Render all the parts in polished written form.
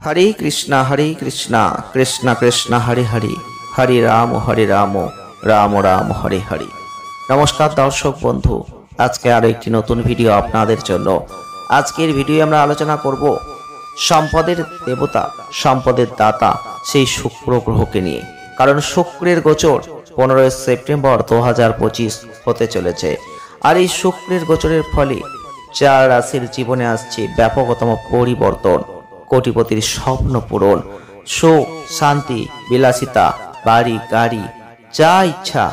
हरे कृष्णा कृष्ण कृष्ण हरे हरे हरे राम राम राम हरे हरे। नमस्कार दर्शक बंधु, आज के आरो एक नतून भिडियो आपनादेर जन्य। आजकेर भिडियो आमरा आलोचना करब सम्पदेर देवता सम्पदेर दाता सेई शुक्र ग्रहके निये। कारण शुक्रेर गोचर 15 सेप्टेम्बर 2025 होते चलेছে। আর এই শুক্রের গোচরের ফলে চার রাশির জীবনে আসছে ব্যাপকতম পরিবর্তন, কোটিপতির স্বপ্ন পূরণ, সুখ শান্তি বিলাসিতা, বাড়ি গাড়ি যা ইচ্ছা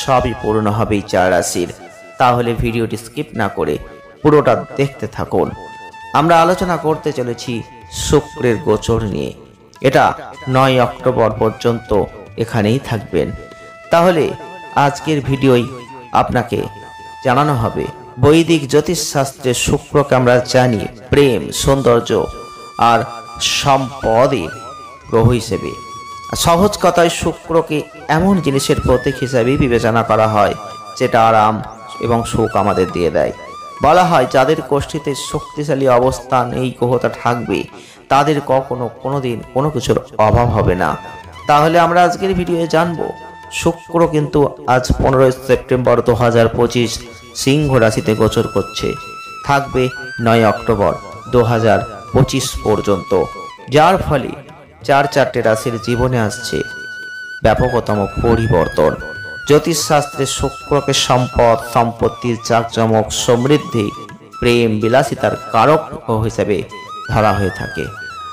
সবই পূর্ণ হবে এই চার রাশির। তাহলে ভিডিওটি স্কিপ না করে পুরোটা দেখতে থাকুন। আমরা আলোচনা করতে চলেছি শুক্রের গোচর নিয়ে। এটা 9 অক্টোবর পর্যন্ত এখানেই থাকবেন। তাহলে আজকের ভিডিওই আপনাকে জানানো হবে বৈদিক জ্যোতিষ শাস্ত্রে শুক্রকে আমরা জানি প্রেম, সৌন্দর্য আর সম্পদের গ্রহ হিসেবে। সহজ কথায় শুক্রকে এমন জিনিসের প্রতীক হিসেবে বিবেচনা করা হয় যেটা আরাম এবং সুখ আমাদের দিয়ে দেয়। বলা হয় যাদের কোষ্ঠীতে শক্তিশালী অবস্থান এই গ্রহটা থাকবে তাদের কখনো কোনোদিন কোনো কিছুর অভাব হবে না। তাহলে আমরা আজকের ভিডিওয়ে জানবো শুক্র কিন্তু আজ 15 সেপ্টেম্বর 2025 সিংহ রাশিতে গোচর করছে, থাকবে 9 অক্টোবর 2025 পর্যন্ত, যার ফলে চারটে রাশির জীবনে আসছে ব্যাপকতম পরিবর্তন। জ্যোতিষ শাস্ত্রে শুক্রকে সম্পদ, সম্পত্তির জাঁকজমক, সমৃদ্ধি, প্রেম, বিলাসিতার কারক গ্রহ হিসেবে ধরা হয়ে থাকে।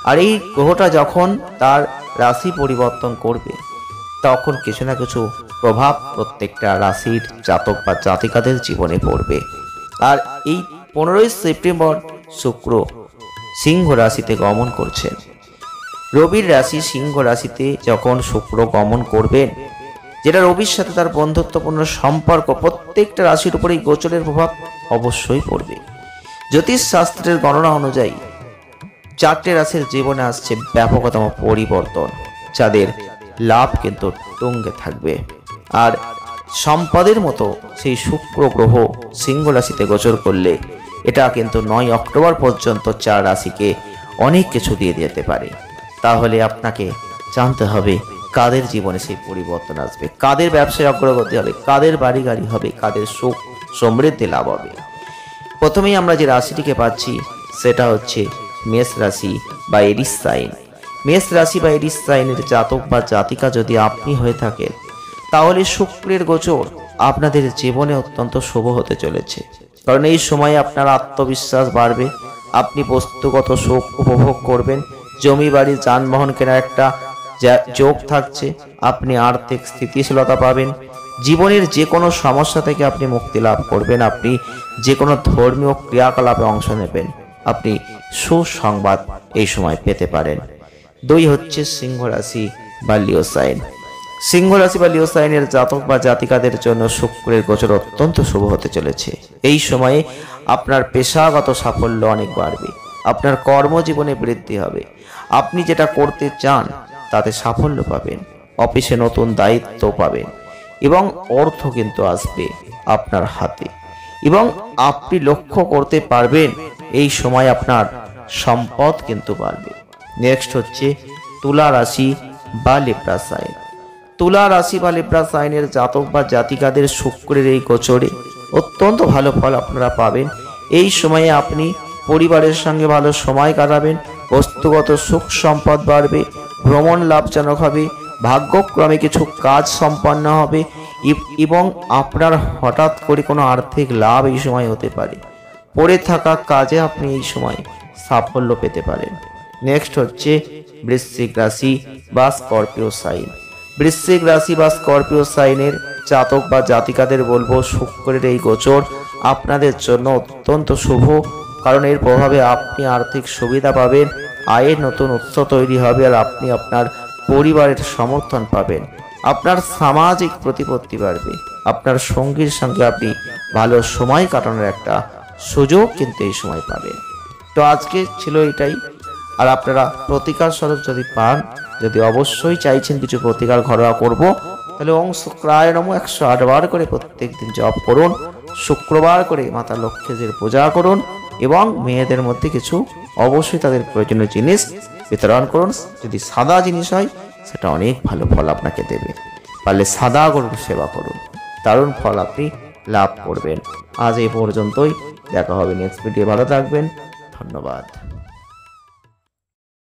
আর এই গ্রহটা যখন তার রাশি পরিবর্তন করবে তখন কিছু না কিছু প্রভাব প্রত্যেকটা রাশির জাতক বা জাতিকাদের জীবনে পড়বে। আর এই 15 সেপ্টেম্বর শুক্র সিংহ রাশিতে গমন করছেন। রবির রাশি সিংহ রাশিতে যখন শুক্র গমন করবেন, যেটা রবির সাথে তার বন্ধুত্বপূর্ণ সম্পর্ক, প্রত্যেকটা রাশির উপরেই গোচরের প্রভাব অবশ্যই পড়বে। জ্যোতিষ শাস্ত্রের গণনা অনুযায়ী চারটে রাশির জীবনে আসছে ব্যাপকতম পরিবর্তন, যাদের লাভ কিন্তু তুঙ্গে থাকবে। আর সম্পদের মতো সেই শুক্র গ্রহ সিংহ রাশিতে গোচর করলে এটা কিন্তু 9 অক্টোবর পর্যন্ত চার রাশিকে অনেক কিছু দিয়ে যেতে পারে। তাহলে আপনাকে জানতে হবে কাদের জীবনে সেই পরিবর্তন আসবে, কাদের ব্যবসায় অগ্রগতি হবে, কাদের বাড়ি গাড়ি হবে, কাদের সুখ সমৃদ্ধি লাভ হবে। প্রথমেই আমরা যে রাশিটিকে পাচ্ছি সেটা হচ্ছে মেষ রাশি বা এরিস সাইন। মেষ রাশি বা এরিস সাইনের জাতক বা জাতিকা যদি আপনি হয়ে থাকেন তাহলে শুক্রের গোচর আপনাদের জীবনে অত্যন্ত শুভ হতে চলেছে। কারণ এই সময়ে আপনার আত্মবিশ্বাস বাড়বে, আপনি বস্তুগত সুখ উপভোগ করবেন, জমি বাড়ি যানবাহন কেনার একটা যোগ থাকছে, আপনি আর্থিক স্থিতিশীলতা পাবেন, জীবনের যে কোনো সমস্যা থেকে আপনি মুক্তি লাভ করবেন, আপনি যে কোনো ধর্মীয় ক্রিয়াকলাপে অংশ নেবেন, আপনি সুসংবাদ এই সময় পেতে পারেন। 2 হচ্ছে সিংহ রাশি বা লিও সাইন। সিংহ রাশি বা লিও সাইনের জাতক বা জাতিকাদের জন্য শুক্রের গোচর অত্যন্ত শুভ হতে চলেছে। এই সময়ে আপনার পেশাগত সাফল্য অনেক বাড়বে, আপনার কর্মজীবনে বৃদ্ধি হবে, আপনি যেটা করতে চান তাতে সাফল্য পাবেন, অফিসে নতুন দায়িত্ব পাবেন এবং অর্থ কিন্তু আসবে আপনার হাতে এবং আপনি লক্ষ্য করতে পারবেন এই সময় আপনার সম্পদ কিন্তু বাড়বে। নেক্সট হচ্ছে তুলা রাশি বা লিব্রা সাইন। তুলা রাশি বা লিব্রা সাইনের জাতক বা জাতিকাদের শুক্রের এই গোচরে অত্যন্ত ভালো ফল আপনারা পাবেন। এই সময়ে আপনি পরিবারের সঙ্গে ভালো সময় কাটাবেন, বস্তুগত সুখ সম্পদ বাড়বে, ভ্রমণ লাভজনক হবে, ভাগ্যক্রমে কিছু কাজ সম্পন্ন হবে এবং আপনার হঠাৎ করে কোনো আর্থিক লাভ এই সময় হতে পারে। পড়ে থাকা কাজে আপনি এই সময় সাফল্য পেতে পারেন। নেক্সট হচ্ছে বৃশ্চিক রাশি বা স্করপিও সাইন। বৃশ্চিক রাশি বা স্করপিও সাইনের জাতক বা জাতিকাদের বলবো শুক্রের এই গোচর আপনাদের জন্য অত্যন্ত শুভ। কারণ এর প্রভাবে আপনি আর্থিক সুবিধা পাবেন, আয়ের নতুন উৎস তৈরি হবে, আর আপনি আপনার পরিবারের সমর্থন পাবেন, আপনার সামাজিক প্রতিপত্তি বাড়বে, আপনার সঙ্গীর সঙ্গে আপনি ভালো সময় কাটানোর একটা সুযোগ কিন্তু এই সময় পাবেন। তো আজকে ছিল এটাই। আর আপনারা প্রতিকার স্বরূপ যদি পান, যদি অবশ্যই চাইছেন কিছু প্রতিকার ঘরোয়া করব, তাহলে ওং শুক্রায় নমঃ 108 বার করে প্রত্যেক দিন জপ করুন, শুক্রবার করে মাতা লক্ষ্মীজির পূজা করুন এবং মেয়েদের মধ্যে কিছু অবশ্যই তাদের প্রয়োজনীয় জিনিস বিতরণ করুন। যদি সাদা জিনিস হয় সেটা অনেক ভালো ফল আপনাকে দেবে। পারলে সাদা গরুর সেবা করুন, দারুণ ফল আপনি লাভ করবেন। আজ এই পর্যন্তই, দেখা হবে নেক্সট ভিডিও। ভালো থাকবেন, ধন্যবাদ।